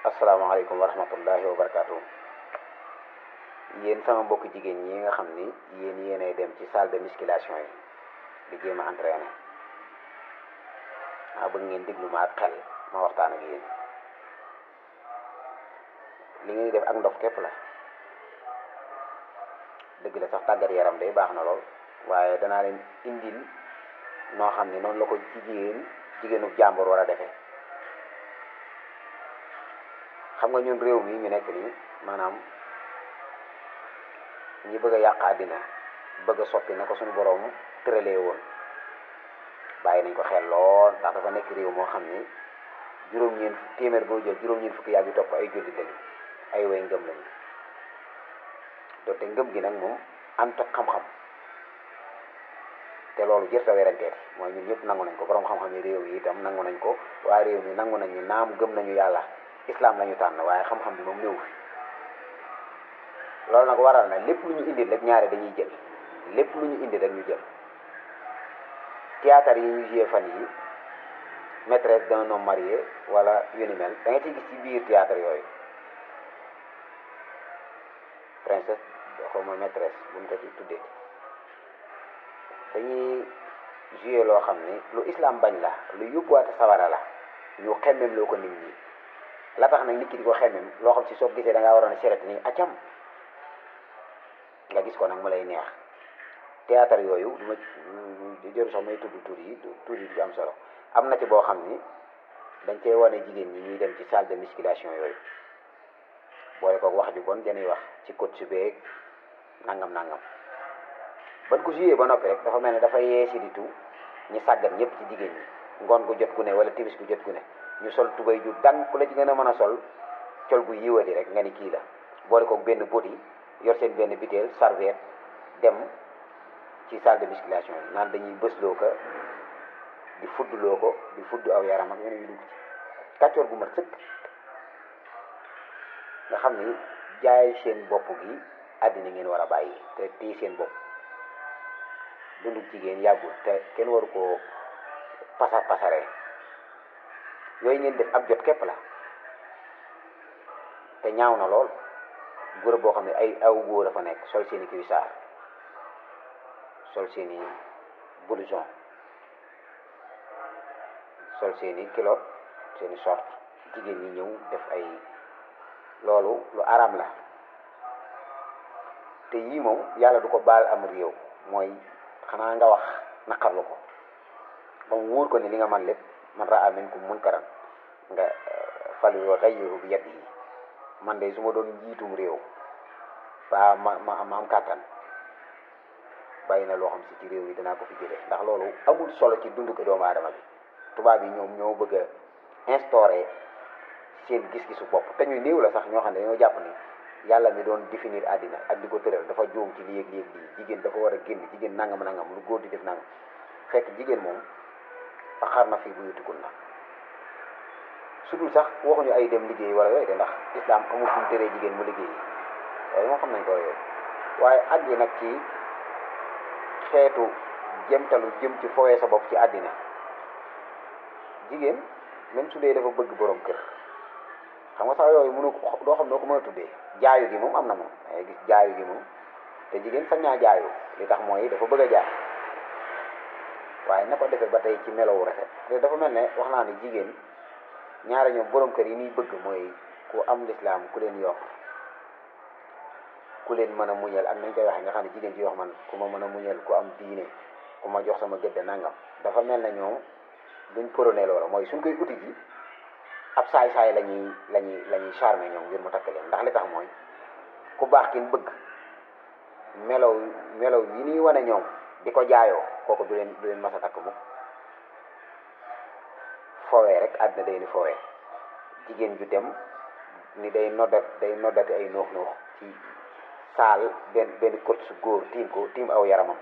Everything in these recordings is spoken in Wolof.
asalaamaaleykum wa rahmatullahi wa barakaatu. Yéen sama mbokk jigéen ñi nga xam ni yéenay dem ci salle de musculation yi di jéem a entraîner bëgg ngeen déglu ma ak xel ma waxtaan ak yéen. li ngeen def ak ndof képp la dëgg la sax tàggat yaram day baax na lool waaye danaa leen indil noo xam ne noonu la ko jigéenu jàmbur war a defee. xam nga ñun réew mi ñu nekk nii maanaam ñi bëgg a yàq àddina bëgg a soppi na ko suñu borom tëralee woon bàyyi nañ ko xel lool ndax dafa nekk réew moo xam ni juróom-ñeent téeméer boo jël juróom-ñeent fukki yaa ngi topp ay jullit lañu ay way ngëm lañu doonte ngëm gi nag moom ànd ak xam-xam te loolu jërta weranteeti mooy ñun ñëpp nangu nañ ko borom xam-xam yi réew yi itam nangu nañ ko waa réew mi nangu nañ ni naam gëm nañu yàlla islam lañu tànn waaye xam-xam bi moom néew fi loolu nag waral na lépp lu ñu indi rek ñaare dañuy jël lépp lu ñu indi rek ñu jël. théâtre yi ñu joué fan yi maîtresse d'un homme marié wala yu ni mel da nga ciy gis ci biir théâtre yooyu princesse xaw ma maîtresse bu ñu ko ci tuddee dañuy joué loo xam ni lu islam bañ la lu yóbbuwaate sawara la ñu xemmem loo ko nit ñi. la tax nag nit ki di ko xemmem loo xam si soo gisee da ngaa waroon a seret ni acam nga gis ko nag mu lay neex. théâtre yooyu du ma jëru sax may tudd tur yi du am solo am na ci boo xam ni dañ cee wane jigéen ñi ñuy dem ci salle de musculation yooyu boole ko wax ju bon dañuy wax ci coach beeg nangam ban ko joué ba noppi rek dafa mel ne dafa yee si di tu ñi sàggat ñëpp ci jigéen ñi ngoon gu jot gu ne wala timis gu jot gu ne ñu sol tubay ju dang ku la ci gën a mën a sol col gu yiwadi rek nga ni kii la boole koog benn boti yor seen benn biteel serviette dem ci salle de musculation yi naan dañuy bësloo ko di fuddloo ko di fudd aw yaram ak ñeneen yu dugg ci kàccoor gu mat sëkk nga xam ni jaay seen bopp gi àddina ngeen war a bàyyi te téye seen bopp dundu jigéen yàggul te kenn waru koo pasaree yooyu ngeen def ab jot képp la te ñaaw na lool góor boo xam ne ay aw góor dafa nekk sol seeni cuissard sol seeni blouson sol seeni culotte seeni short jigéen ñi ñëw def ay loolu lu araam la te yii moom yàlla du ko baal am réew mooy xanaa nga wax naqarlu ko ba mu wóor ko ni li nga man lépp man raa minkum munkaran nga falyughayyirhu bi yadihi man de su ma doon njiitum réew ba ma am kàttan bàyyi na loo xam si ci réew yi danaa ko fi jëlee ndax loolu amul solo ci dundu ko doomu aadama bi tubaab yi ñoom ñoo bëgg a instaurer seen gis-gisu bopp te ñu néew la sax ñoo xam ne dañoo jàpp ni yàlla mi doon définir àddina ak di ko tëral dafa juum ci lii ak lii jigéen dafa war a génn jigéen nangam lu góor di def nangam fekk jigéen moom fa xar na fii bu yutukul na surtout sax waxuñu ay dem liggéey wala yooyu de ndax islam amul fu mu teree jigéen mu liggéey yooyu moo xam nañ ko yooyu waaye àgg nag ci xeetu jëmtalu jëm ci fowee sa bopp ci àddina jigéen même su dee dafa bëgg borom kër xam nga sax yooyu mënu ko doo xam noo ko mën a tuddee jaayu gi moom am na moom ay gis jaayu gi moom te jigéen sañ naa jaayu li tax mooy dafa bëgg a jaay waaye na ko defee ba tey ci melowu rafet te dafa mel ne wax naa ne jigéen ñaare ñoom borom kër yi ñuy bëgg mooy ku am lislaam ku leen yokk ku leen mën a muñal ak nañ koy waxee nga xam ne jigéen ci wax man ku ma mën a muñal ku am diine ku ma jox sama gëdd nangam dafa mel ne ñoom duñ prôné loola mooy suñ koy uti ji ab saay-saay lañuy charmer ñoom ngir mu takk leen ndax li tax mooy ku baax kin bëgg melow yi ñuy wane ñoom di ko jaayoo kooku du leen mas a takk mukk fowee rek àddina day ni fowee jigéen ju dem ni day noddati ay noox ci saal benn kot su góor tiim aw yaramam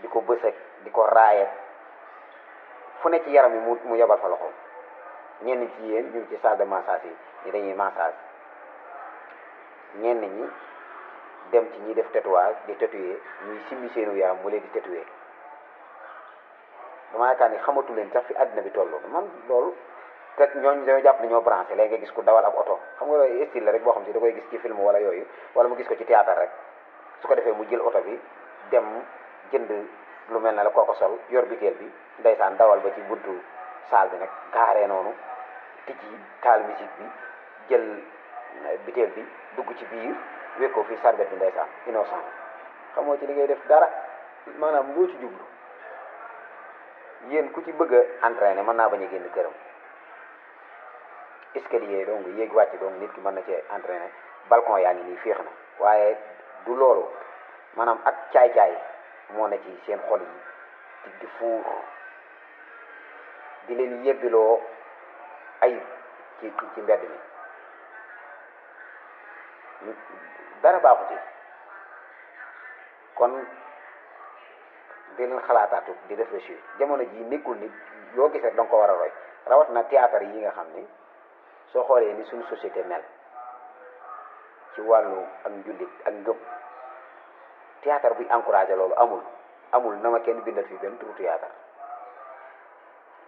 di ko bësëg di ko raayet fu ne ci yaram yi mu yebal fa loxoom ñenn ci yéen ñu ngi ci salle de massage yi ni dañuy massage ñenn ñi dem ci ñi def tatouage di tatouer ñuy simmi seenu yaram mu leen di tatouer dama yaakaar ni xamatu leen sax fi àddina bi toll man loolu te ñooñu dañoo jàpp ne ñoo branché léegi nga gis ku dawal ab oto xam nga loolu style la rek boo xam si da koy gis ci film wala yooyu wala mu gis ko ci théâtre rek su ko defee mu jël oto bi dem jënd lu mel ne la kooko sol yor biteel bi ndeysaan dawal ba ci buntu saal bi nag gaaree noonu tijji taal musique bi jël biteel bi dugg ci biir wékkoo fii sarbet bi ndeysaan innocent xamoo ci li ngay def dara maanaam loo ci jublu yéen ku ci bëgg a entraîner mën naa bañ a génn këram escalier donc yéeg wàcc donc nit ki mën na cee entraîner balcon yaa ngi nii féex na waaye du loolu maanaam ak caay-caay moo na ci seen xol yi di fuur di leen yebbiloo ayib ci mbedd mi dara baaxu ci kon di leen xalaataatu di réfléchir jamono ji nekkul nit loo gis rek da nga ko war a roy rawat na théâtre yi nga xam ni soo xoolee ni suñu société mel ci wàllu ak njullit ak ngëm théâtre buy encouragé loolu amul na ma kenn bindal fii benn turu théâtre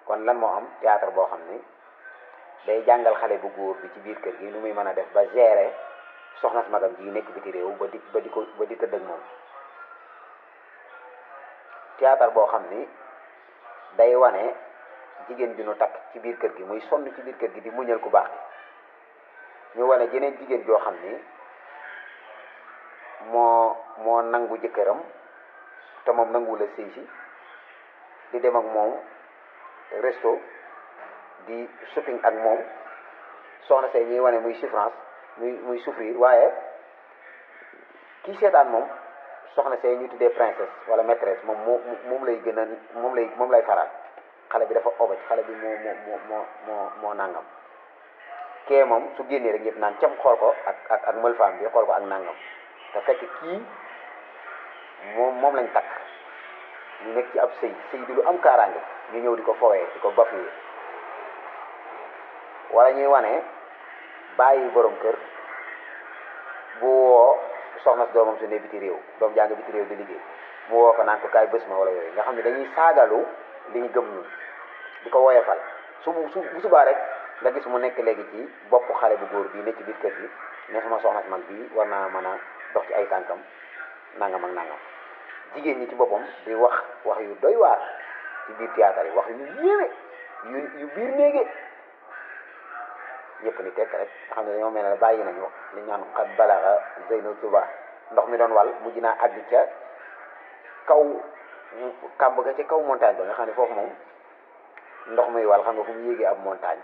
kon lan moo am théâtre boo xam ni day jàngal xale bu góor bi ci biir kër gi nu muy mën a def ba gérer soxna si magam ji nekk biti réew ba di tëdd ak moom théâtre boo xam ni day wane jigéen bi nu takk ci biir kër gi muy sonn ci biir kër gi di muñal ku baax gi ñu wane jeneen jigéen joo xam ni moo nangu jëkkëram te moom nanguwul a sëy si di dem ak moom resto di shopping ak moom soxna say ñuy wane muy souffrance muy souffrir waaye kii seetaan moom soxna say ñu tuddee princesse wala maîtresse moom lay gën a moom lay faral xale bi dafa obaj xale bi moo nangam kee moom su génnee rek ñëpp naan cam xool ko ak mëlfaam bi xool ko ak nangam te fekk kii moom lañ takk ñu nekk ci ab sëy di lu am kaaraange ñu ñëw di ko fowee di ko bafuyee wala ñuy wane bàyyi borom kër bu woo soxna si doomam su ne biti réew doom jàng biti réew di liggéey mu woo ko naan ko kaay bés ma wala yooyu nga xam ne dañuy saagalu li ñu gëm ñun di ko woyefal bu subaa rek nga gis mu nekk léegi ci bopp xale bu góor bii ne ci biir kër gi ne sama soxna si mag bii war naa mën a dox ci ay tànkam nangam ak nangam jigéen ñi ci boppam di wax yu doy waar ci biir théâtre yi wax yu yéeme yu biir néege ñëpp ni tekk rek nga xam ne dañoo mel ne bàyyi nañu li ñaan xat balaxa zeyno tuba ndox mi doon wal mujj naa àgg ca kaw kàmb ga ca kaw montagne ba nga xam ne foofu moom ndox muy wal xam nga fu mu yéegee ab montagne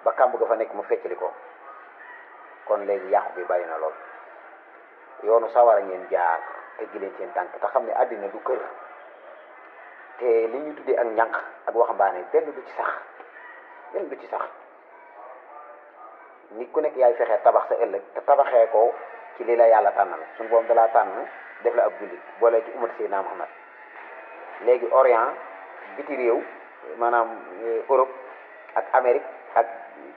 ba kàmb ga fa nekk mu feccali ko kon léegi yàqu bi bari na lool yoonu sawara ngeen jaar te gi leen seen tànk te xam ne àddina du kër te li ñu tuddee ak njànq ak waxambaane benn du ci sax nit ku nekk yaay fexe tabax sa ëllëg te tabaxee ko ci li la yàlla tànnal suñu boobu dalaa tànn def la ab jullit boole ci umat Seydina Muhammad léegi Orient biti réew maanaam Europe ak Amérique ak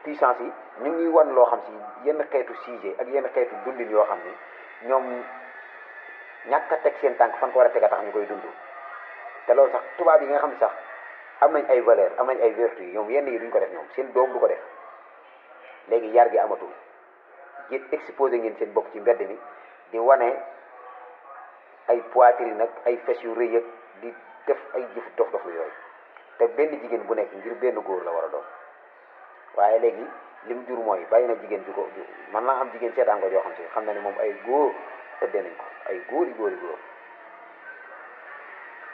puissance yi ñu ngi wan loo xam si yenn xeetu sujet ak yenn xeetu dundin yoo xam ni ñoom ñàkk a teg seen tànk fan ko war a teg a tax ñu koy dund te loolu sax tubaab yi nga xam ne sax am nañ ay valeur am nañ ay vertu yi ñoom yenn yi duñ ko def ñoom seen doom du ko def léegi yar gi amatul yéen exposé ngeen seen bopp ci mbedd mi di wane ay poitrine nag ay fes yu rëy ak di def ay jëfu dof yooyu te benn jigéen bu nekk ngir benn góor la war a doon waaye léegi lim jur mooy bàyyi na jigéen ju ko man naa am jigéen seetaan ko joo xam si xam na ne moom ay góor tëddee nañ ko ay góor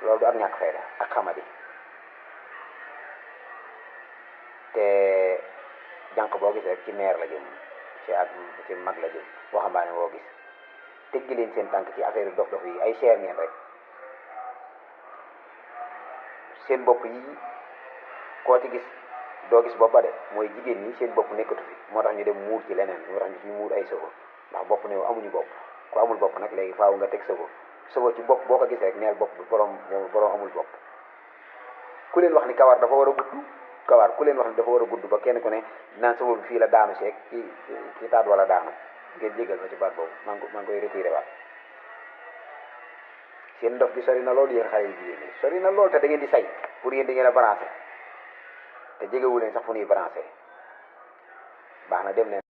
loolu du ak ñàkk fayda ak xamadi te jànq boo gis rek ci meer la jëm ci mag la jëm waxambaane boo gis teggi leen seen tànk ci affaire dof yi ay cher ngeen rek seen bopp yi koo ci gis doo gis bopp ba de mooy jigéen ñi seen bopp nekkatu fi moo tax ñu dem muur ci leneen moo tax ñu muur ay sëbo ndax bopp ne amuñu bopp ku amul bopp nag léegi faaw nga teg sëbo ci bopp boo ko gis rek neel bopp bi borom amul bopp ku leen wax ni kawar dafa war a gudd ku leen wax ni dafa war a gudd ba kenn ku ne naan sëbo bi fii la daanu seeg ci taat wala daanu ngeen jégal ma ci baat boobu maa ngi koy retiré waat seen ndof gi sori na loolu yéen xale yu jigéen ñi sori na loolu te da ngeen di say pour yéen da ngeen a branché te jegewu leen sax fu ñuy branché baax na dem leen